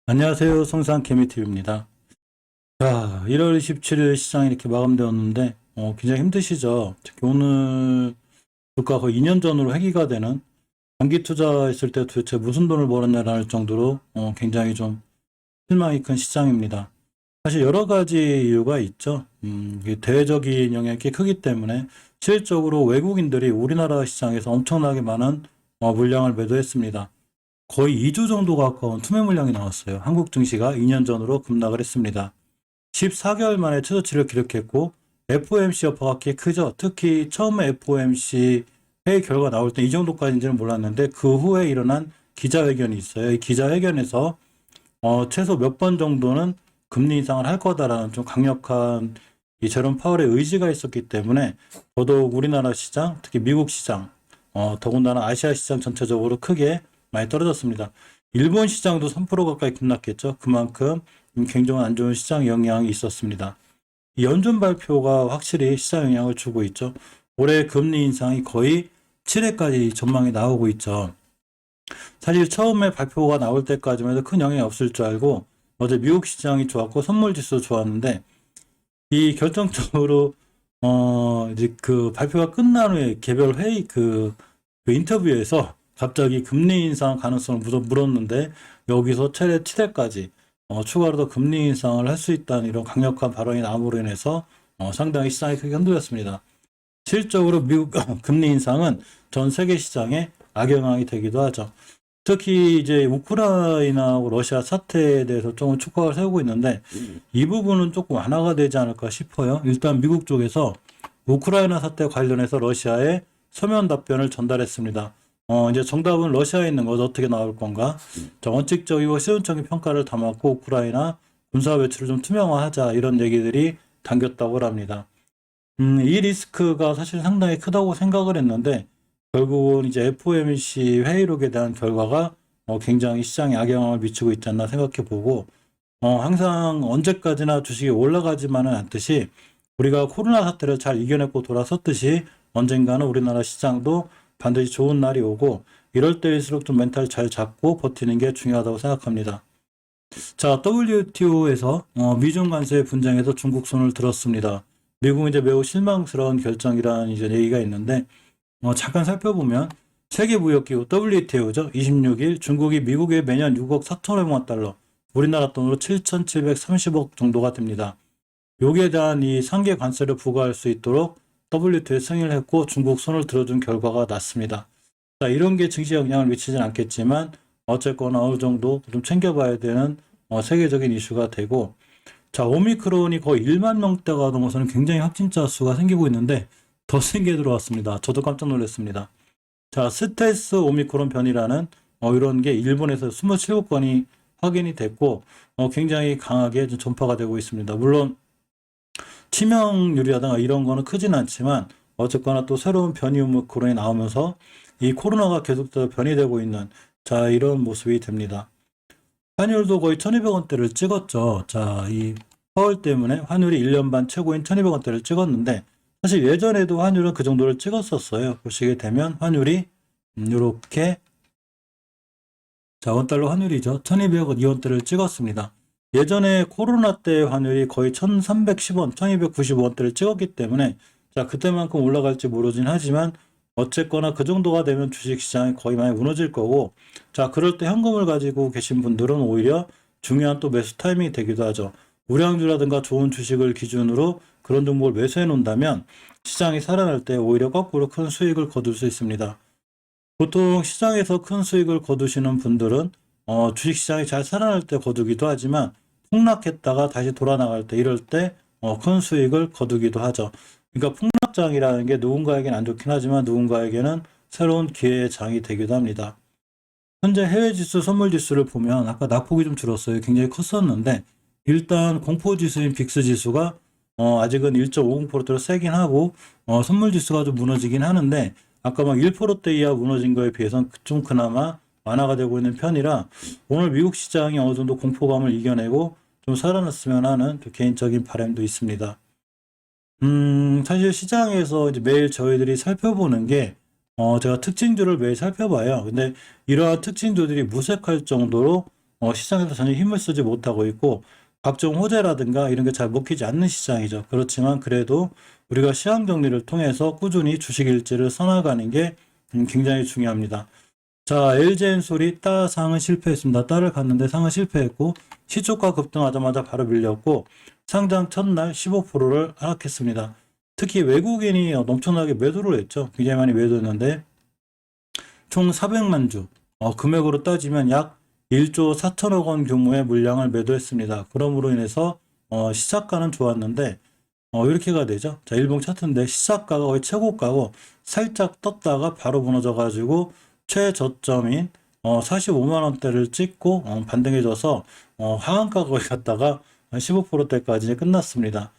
안녕하세요. 성산 개미TV입니다. 자, 1월 27일 시장이 이렇게 마감되었는데, 굉장히 힘드시죠? 특히 오늘 주가 거의 2년 전으로 회귀가 되는 장기 투자했을 때 도대체 무슨 돈을 벌었냐라는 정도로 굉장히 좀 실망이 큰 시장입니다. 사실 여러 가지 이유가 있죠. 이게 대외적인 영향이 크기 때문에 실질적으로 외국인들이 우리나라 시장에서 엄청나게 많은 물량을 매도했습니다. 거의 2조 정도 가까운 투매 물량이 나왔어요. 한국 증시가 2년 전으로 급락을 했습니다. 14개월 만에 최저치를 기록했고 FOMC 여파가 꽤 크죠. 특히 처음에 FOMC 회의 결과 나올 때 이 정도까지인지는 몰랐는데 그 후에 일어난 기자회견이 있어요. 이 기자회견에서 최소 몇 번 정도는 금리 인상을 할 거다라는 좀 강력한 이 제롬 파월의 의지가 있었기 때문에 더더욱 우리나라 시장, 특히 미국 시장, 더군다나 아시아 시장 전체적으로 크게 많이 떨어졌습니다. 일본 시장도 3% 가까이 급락했죠. 그만큼 굉장히 안 좋은 시장 영향이 있었습니다. 이 연준 발표가 확실히 시장 영향을 주고 있죠. 올해 금리 인상이 거의 7회까지 전망이 나오고 있죠. 사실 처음에 발표가 나올 때까지만 해도 큰 영향이 없을 줄 알고 어제 미국 시장이 좋았고 선물 지수 좋았는데 이 결정적으로 이제 그 발표가 끝난 후에 개별 회의 그 인터뷰에서 갑자기 금리 인상 가능성을 물었는데 여기서 최대 7회까지 추가로 더 금리 인상을 할 수 있다는 이런 강력한 발언이 나옴으로 인해서 상당히 시장이 크게 흔들렸습니다. 실질적으로 미국 금리 인상은 전 세계 시장에 악영향이 되기도 하죠. 특히 이제 우크라이나하고 러시아 사태에 대해서 조금 촉각을 세우고 있는데 이 부분은 조금 완화가 되지 않을까 싶어요. 일단 미국 쪽에서 우크라이나 사태 관련해서 러시아에 서면 답변을 전달했습니다. 이제 정답은 러시아에 있는 것 어떻게 나올 건가? 자, 원칙적이고 시운적인 평가를 담았고 우크라이나 군사 배치를 좀 투명화하자 이런 얘기들이 담겼다고 합니다. 이 리스크가 사실 상당히 크다고 생각을 했는데 결국은 이제 FOMC 회의록에 대한 결과가 굉장히 시장에 악영향을 미치고 있지 않나 생각해 보고 항상 언제까지나 주식이 올라가지만은 않듯이 우리가 코로나 사태를 잘 이겨내고 돌아섰듯이 언젠가는 우리나라 시장도 반드시 좋은 날이 오고 이럴 때일수록 좀 멘탈 잘 잡고 버티는 게 중요하다고 생각합니다. 자, WTO에서 미중 관세 분쟁에서 중국 손을 들었습니다. 미국은 이제 매우 실망스러운 결정이라는 이제 얘기가 있는데 잠깐 살펴보면 세계무역기구 WTO죠. 26일 중국이 미국에 매년 6억 4천억만 달러, 우리나라 돈으로 7,730억 정도가 됩니다. 여기에 대한 이 상계 관세를 부과할 수 있도록 WTO에 승인을 했고 중국 손을 들어준 결과가 났습니다. 자, 이런 게 증시에 영향을 미치진 않겠지만 어쨌거나 어느 정도 좀 챙겨봐야 되는 세계적인 이슈가 되고, 자, 오미크론이 거의 1만 명대가 넘어서는 굉장히 확진자 수가 생기고 있는데 더 세게 들어왔습니다. 저도 깜짝 놀랐습니다. 자, 스텔스 오미크론 변이라는 이런 게 일본에서 27건이 확인이 됐고 굉장히 강하게 전파가 되고 있습니다. 물론 치명률이라든가 이런 거는 크진 않지만 어쨌거나 또 새로운 변이 오미크론이 나오면서 이 코로나가 계속해서 변이되고 있는 자 이런 모습이 됩니다. 환율도 거의 1200원대를 찍었죠. 자, 이 파월 때문에 환율이 1년 반 최고인 1200원대를 찍었는데 사실 예전에도 환율은 그 정도를 찍었었어요. 보시게 되면 환율이 이렇게 자 원달러 환율이죠. 1202원대를 찍었습니다. 예전에 코로나 때 환율이 거의 1310원, 1295원대를 찍었기 때문에 자 그때만큼 올라갈지 모르긴 하지만 어쨌거나 그 정도가 되면 주식시장이 거의 많이 무너질 거고 자 그럴 때 현금을 가지고 계신 분들은 오히려 중요한 또 매수 타이밍이 되기도 하죠. 우량주라든가 좋은 주식을 기준으로 그런 종목을 매수해 놓는다면 시장이 살아날 때 오히려 거꾸로 큰 수익을 거둘 수 있습니다. 보통 시장에서 큰 수익을 거두시는 분들은 주식시장이 잘 살아날 때 거두기도 하지만 폭락했다가 다시 돌아나갈 때 이럴 때 큰 수익을 거두기도 하죠. 그러니까 폭락장이라는 게 누군가에게는 안 좋긴 하지만 누군가에게는 새로운 기회의 장이 되기도 합니다. 현재 해외지수, 선물지수를 보면 아까 낙폭이 좀 줄었어요. 굉장히 컸었는데 일단 공포지수인 빅스지수가 아직은 1.50%대로 세긴 하고 선물지수가 좀 무너지긴 하는데 아까 막 1%대 이하 무너진 거에 비해서는 좀 그나마 완화가 되고 있는 편이라 오늘 미국 시장이 어느 정도 공포감을 이겨내고 좀 살아났으면 하는 개인적인 바람도 있습니다. 사실 시장에서 이제 매일 저희들이 살펴보는 게 제가 특징주를 매일 살펴봐요. 근데 이러한 특징주들이 무색할 정도로 시장에서 전혀 힘을 쓰지 못하고 있고 각종 호재라든가 이런 게 잘 먹히지 않는 시장이죠. 그렇지만 그래도 우리가 시황 정리를 통해서 꾸준히 주식 일지를 써나가는 게 굉장히 중요합니다. 자, LG엔솔이 따 상은 실패했습니다. 따를 갔는데 상은 실패했고 시초가 급등하자마자 바로 밀렸고 상장 첫날 15%를 하락했습니다. 특히 외국인이 엄청나게 매도를 했죠. 굉장히 많이 매도했는데 총 400만 주, 금액으로 따지면 약 1조 4천억 원 규모의 물량을 매도했습니다. 그러므로 인해서 시작가는 좋았는데 이렇게가 되죠. 자, 일봉 차트인데 시작가가 거의 최고가고 살짝 떴다가 바로 무너져가지고 최저점인 45만 원대를 찍고 반등해줘서 하한가 거기 갔다가 15%대까지 이제 끝났습니다.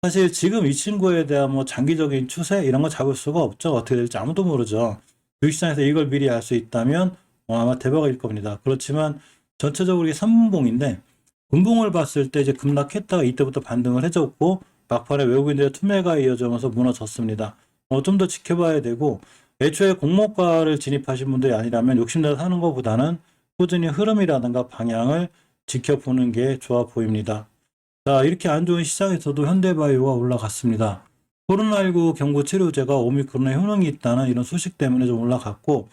사실 지금 이 친구에 대한 뭐 장기적인 추세 이런 거 잡을 수가 없죠. 어떻게 될지 아무도 모르죠. 주식시장에서 이걸 미리 알 수 있다면 아마 대박일 겁니다. 그렇지만 전체적으로 이게 3분봉인데 분봉을 봤을 때 이제 급락했다가 이때부터 반등을 해줬고 막판에 외국인들의 투매가 이어지면서 무너졌습니다. 좀 더 지켜봐야 되고 애초에 공모가를 진입하신 분들이 아니라면 욕심내서 사는 것보다는 꾸준히 흐름이라든가 방향을 지켜보는 게 좋아 보입니다. 자, 이렇게 안 좋은 시장에서도 현대바이오가 올라갔습니다. 코로나19 경구 치료제가 오미크론의 효능이 있다는 이런 소식 때문에 좀 올라갔고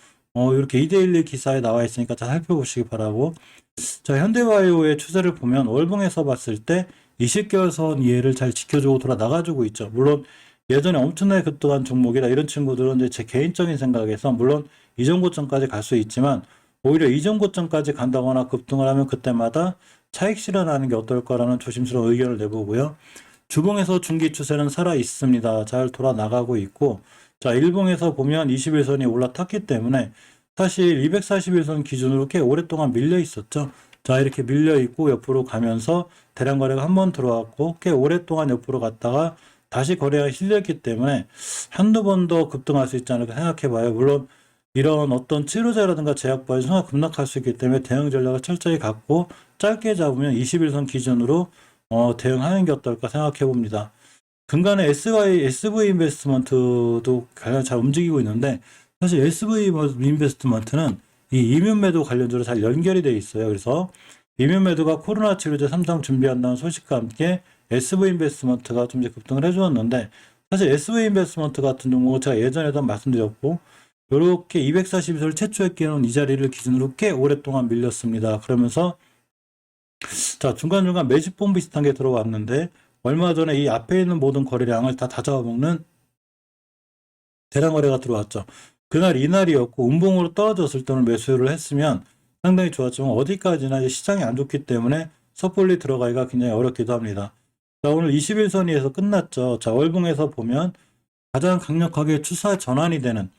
이렇게 2대1 기사에 나와 있으니까 잘 살펴보시기 바라고. 자, 현대바이오의 추세를 보면 월봉에서 봤을 때 20개월 선 이해를 잘 지켜주고 돌아 나가주고 있죠. 물론 예전에 엄청나게 급등한 종목이라 이런 친구들은 이제 제 개인적인 생각에서 물론 이전 고점까지 갈 수 있지만 오히려 이전 고점까지 간다거나 급등을 하면 그때마다 차익 실현하는 게 어떨까라는 조심스러운 의견을 내보고요. 주봉에서 중기 추세는 살아 있습니다. 잘 돌아 나가고 있고, 자, 일봉에서 보면 21선이 올라탔기 때문에 사실 241선 기준으로 꽤 오랫동안 밀려 있었죠. 자, 이렇게 밀려 있고 옆으로 가면서 대량 거래가 한 번 들어왔고 꽤 오랫동안 옆으로 갔다가 다시 거래가 실렸기 때문에 한두 번 더 급등할 수 있지 않을까 생각해 봐요. 물론 이런 어떤 치료제라든가 제약바에 순간 급락할 수 있기 때문에 대응 전략을 철저히 갖고 짧게 잡으면 21선 기준으로 대응하는 게 어떨까 생각해 봅니다. 근간에 SV 인베스트먼트도 가장 잘 움직이고 있는데 사실 SV 인베스트먼트는 이 이면 매도 관련주로 잘 연결이 되어 있어요. 그래서 이면 매도가 코로나 치료제 3상 준비한다는 소식과 함께 SV 인베스트먼트가 좀 이제 급등을 해주었는데 사실 SV 인베스트먼트 같은 종목은 제가 예전에도 말씀드렸고 이렇게 242를 최초에 깨놓은 이 자리를 기준으로 꽤 오랫동안 밀렸습니다. 그러면서 자, 중간중간 매집봉 비슷한 게 들어왔는데 얼마 전에 이 앞에 있는 모든 거래량을 다 잡아먹는 대량 거래가 들어왔죠. 그날 이날이었고 음봉으로 떨어졌을 때는 매수를 했으면 상당히 좋았지만 어디까지나 이제 시장이 안 좋기 때문에 섣불리 들어가기가 굉장히 어렵기도 합니다. 자, 오늘 21선위에서 끝났죠. 자, 월봉에서 보면 가장 강력하게 추세 전환이 되는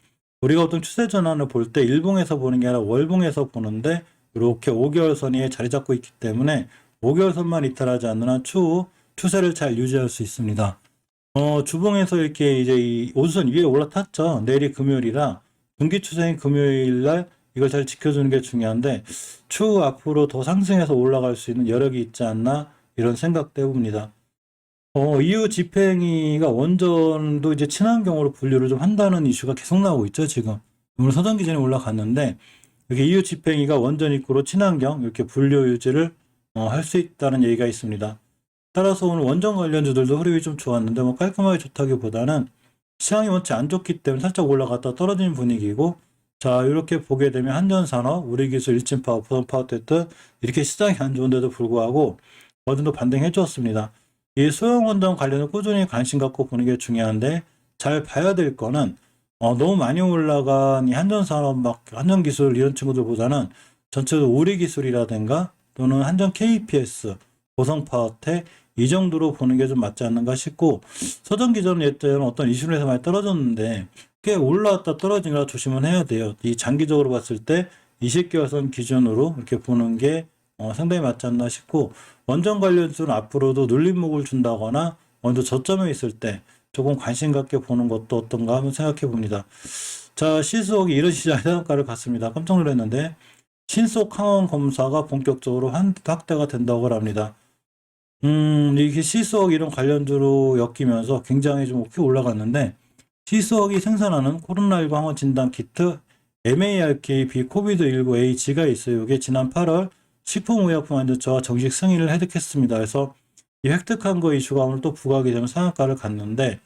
우리가 어떤 추세 전환을 볼 때 일봉에서 보는 게 아니라 월봉에서 보는데 이렇게 5개월 선위에 자리 잡고 있기 때문에 5개월 선만 이탈하지 않는 한 추후 추세를 잘 유지할 수 있습니다. 주봉에서 이렇게 이제 이 5선 위에 올라탔죠. 내일이 금요일이라 분기 추세인 금요일 날 이걸 잘 지켜주는 게 중요한데 추후 앞으로 더 상승해서 올라갈 수 있는 여력이 있지 않나 이런 생각도 해봅니다. EU 집행위가 원전도 이제 친환경으로 분류를 좀 한다는 이슈가 계속 나오고 있죠, 지금. 오늘 서전 기준이 올라갔는데, 이렇게 EU 집행위가 원전 입구로 친환경, 이렇게 분류 유지를 할 수 있다는 얘기가 있습니다. 따라서 오늘 원전 관련주들도 흐름이 좀 좋았는데, 뭐 깔끔하게 좋다기보다는 시황이 원체 안 좋기 때문에 살짝 올라갔다 떨어지는 분위기고, 자, 이렇게 보게 되면 한전산업, 우리기술, 일진파워, 부산파워 됐든, 이렇게 시장이 안 좋은데도 불구하고, 어느 정도 반등해 주었습니다. 이 소형원전 관련을 꾸준히 관심 갖고 보는 게 중요한데 잘 봐야 될 거는 너무 많이 올라간 이 한전산업 막 한전기술 이런 친구들보다는 전체적으로 우리기술이라든가 또는 한전 KPS, 고성파워텍 이 정도로 보는 게 좀 맞지 않는가 싶고 서전기전 예때는 어떤 이슈로 해서 많이 떨어졌는데 꽤 올라왔다 떨어진 거라 조심은 해야 돼요. 이 장기적으로 봤을 때 20개월 선 기준으로 이렇게 보는 게 상당히 맞지 않나 싶고 원전 관련주는 앞으로도 눌림목을 준다거나 어느 저점에 있을 때 조금 관심 갖게 보는 것도 어떤가 한번 생각해 봅니다. 자, 시스옥이 이런 시장의 상한가를 갔습니다. 깜짝 놀랐는데 신속 항원 검사가 본격적으로 확대가 된다고 합니다. 이게 시스옥 이런 관련주로 엮이면서 굉장히 좀 높게 올라갔는데 시스옥이 생산하는 코로나19 항원 진단 키트 MARKB 코비드19H가 있어요. 이게 지난 8월 식품의약품안전처가 정식 승인을 획득했습니다. 그래서 이 획득한 거 이슈가 오늘 또 부각이 되면 상한가를 갔는데,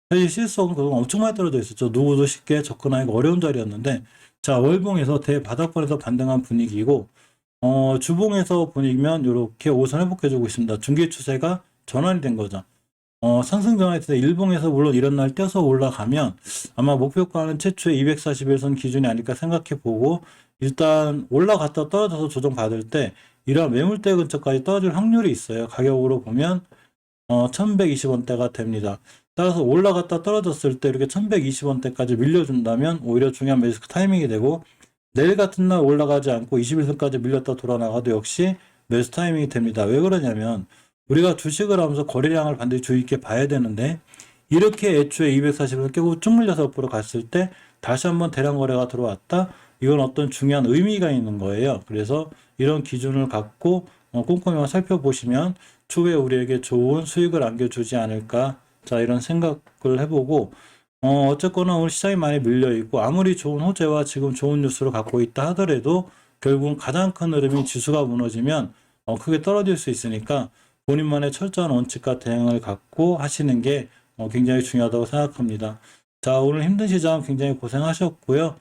사실 실속은 그동안 엄청 많이 떨어져 있었죠. 누구도 쉽게 접근하기가 어려운 자리였는데, 자, 월봉에서 대바닥권에서 반등한 분위기고, 주봉에서 보면 이렇게 오선 회복해주고 있습니다. 중기 추세가 전환이 된 거죠. 상승 전환이 돼서 일봉에서 물론 이런 날 떼서 올라가면 아마 목표가는 최초의 241선 기준이 아닐까 생각해 보고, 일단 올라갔다 떨어져서 조정받을 때 이러한 매물대 근처까지 떨어질 확률이 있어요. 가격으로 보면 1120원대가 됩니다. 따라서 올라갔다 떨어졌을 때 이렇게 1120원대까지 밀려준다면 오히려 중요한 매수 타이밍이 되고, 내일 같은 날 올라가지 않고 21선까지 밀렸다 돌아나가도 역시 매수 타이밍이 됩니다. 왜 그러냐면 우리가 주식을 하면서 거래량을 반드시 주의 있게 봐야 되는데, 이렇게 애초에 240을 깨고 쭉 밀려서 옆으로 갔을 때 다시 한번 대량 거래가 들어왔다. 이건 어떤 중요한 의미가 있는 거예요. 그래서 이런 기준을 갖고 꼼꼼히 살펴보시면 추후에 우리에게 좋은 수익을 안겨주지 않을까. 자, 이런 생각을 해보고, 어쨌거나 오늘 시장이 많이 밀려있고, 아무리 좋은 호재와 지금 좋은 뉴스를 갖고 있다 하더라도, 결국은 가장 큰 흐름이 지수가 무너지면, 크게 떨어질 수 있으니까, 본인만의 철저한 원칙과 대응을 갖고 하시는 게, 굉장히 중요하다고 생각합니다. 자, 오늘 힘든 시장 굉장히 고생하셨고요.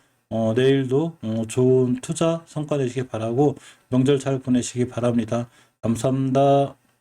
내일도, 좋은 투자 성과 내시기 바라고, 명절 잘 보내시기 바랍니다. 감사합니다.